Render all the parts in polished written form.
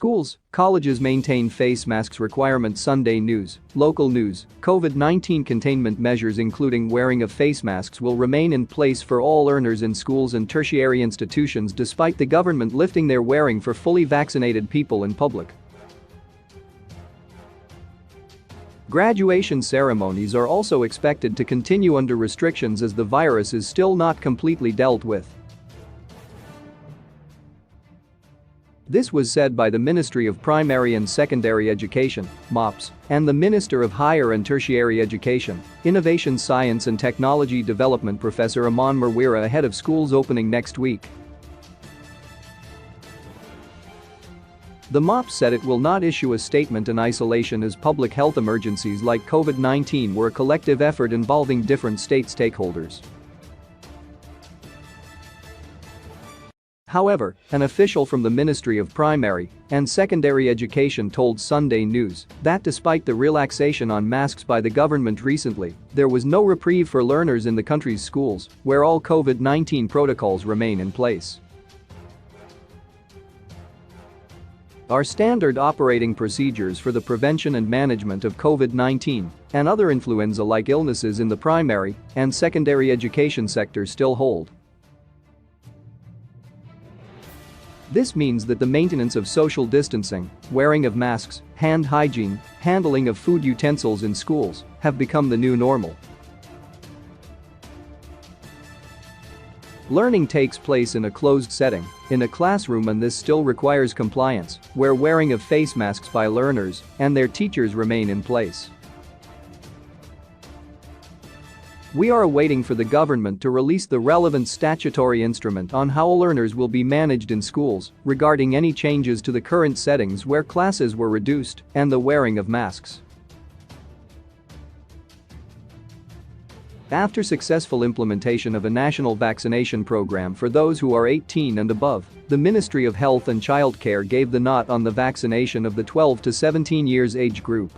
Schools, colleges maintain face masks requirement. Sunday news, local news, COVID-19 containment measures including wearing of face masks will remain in place for all learners in schools and tertiary institutions despite the government lifting their wearing for fully vaccinated people in public. Graduation ceremonies are also expected to continue under restrictions as the virus is still not completely dealt with. This was said by the Ministry of Primary and Secondary Education, MOPS, and the Minister of Higher and Tertiary Education, Innovation, Science and Technology Development Professor Aman Marwira ahead of schools opening next week. The MOPS said it will not issue a statement in isolation as public health emergencies like COVID-19 were a collective effort involving different state stakeholders. However, an official from the Ministry of Primary and Secondary Education told Sunday News that despite the relaxation on masks by the government recently, there was no reprieve for learners in the country's schools, where all COVID-19 protocols remain in place. Our standard operating procedures for the prevention and management of COVID-19 and other influenza-like illnesses in the primary and secondary education sector still hold. This means that the maintenance of social distancing, wearing of masks, hand hygiene, handling of food utensils in schools have become the new normal. Learning takes place in a closed setting, in a classroom, and this still requires compliance, where wearing of face masks by learners and their teachers remain in place. We are awaiting for the government to release the relevant statutory instrument on how learners will be managed in schools regarding any changes to the current settings where classes were reduced and the wearing of masks. After successful implementation of a national vaccination program for those who are 18 and above, the Ministry of Health and Childcare gave the nod on the vaccination of the 12 to 17 years age group.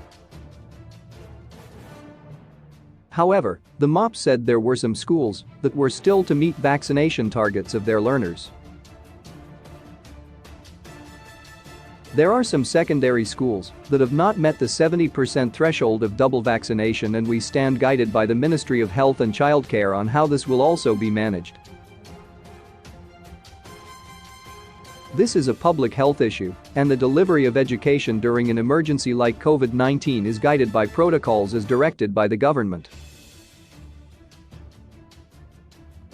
However, the MOPS said there were some schools that were still to meet vaccination targets of their learners. There are some secondary schools that have not met the 70% threshold of double vaccination, and we stand guided by the Ministry of Health and Childcare on how this will also be managed. This is a public health issue, and the delivery of education during an emergency like COVID-19 is guided by protocols as directed by the government.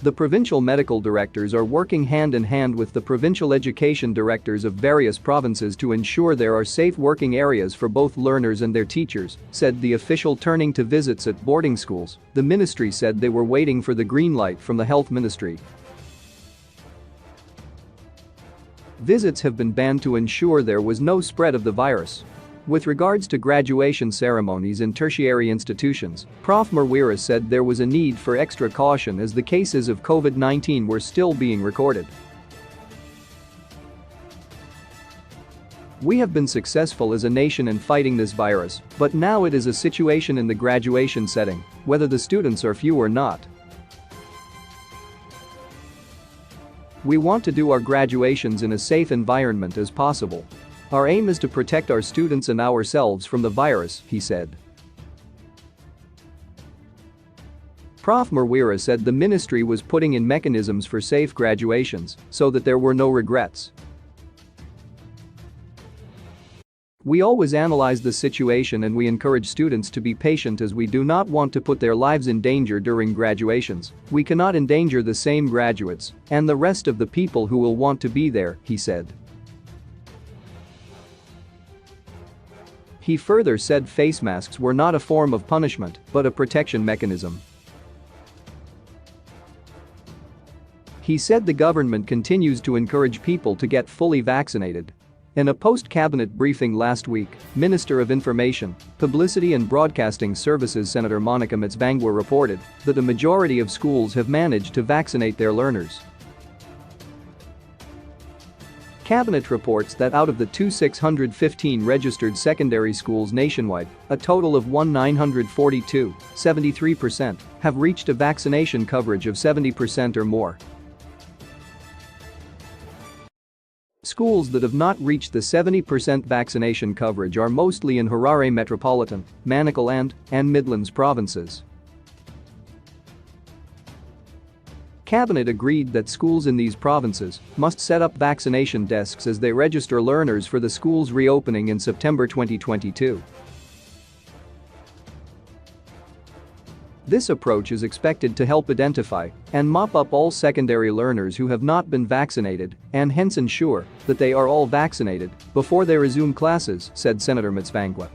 The provincial medical directors are working hand in hand with the provincial education directors of various provinces to ensure there are safe working areas for both learners and their teachers, said the official. Turning to visits at boarding schools, the ministry said they were waiting for the green light from the health ministry. Visits have been banned to ensure there was no spread of the virus. With regards to graduation ceremonies in tertiary institutions, Prof. Marwira said there was a need for extra caution as the cases of COVID-19 were still being recorded. We have been successful as a nation in fighting this virus, but now it is a situation in the graduation setting, whether the students are few or not. We want to do our graduations in a safe environment as possible. Our aim is to protect our students and ourselves from the virus, he said. Prof. Marwira said the ministry was putting in mechanisms for safe graduations so that there were no regrets. We always analyze the situation and we encourage students to be patient as we do not want to put their lives in danger during graduations. We cannot endanger the same graduates and the rest of the people who will want to be there, he said. He further said face masks were not a form of punishment, but a protection mechanism. He said the government continues to encourage people to get fully vaccinated. In a post-cabinet briefing last week, Minister of Information, Publicity and Broadcasting Services Senator Monica Mtsvangwa reported that a majority of schools have managed to vaccinate their learners. Cabinet reports that out of the 2,615 registered secondary schools nationwide, a total of 1,942, 73%, have reached a vaccination coverage of 70% or more. schools that have not reached the 70% vaccination coverage are mostly in Harare Metropolitan, Manicaland, and Midlands provinces. Cabinet agreed that schools in these provinces must set up vaccination desks as they register learners for the schools reopening in September 2022. This approach is expected to help identify and mop up all secondary learners who have not been vaccinated and hence ensure that they are all vaccinated before they resume classes, said Senator Mtsvangwa.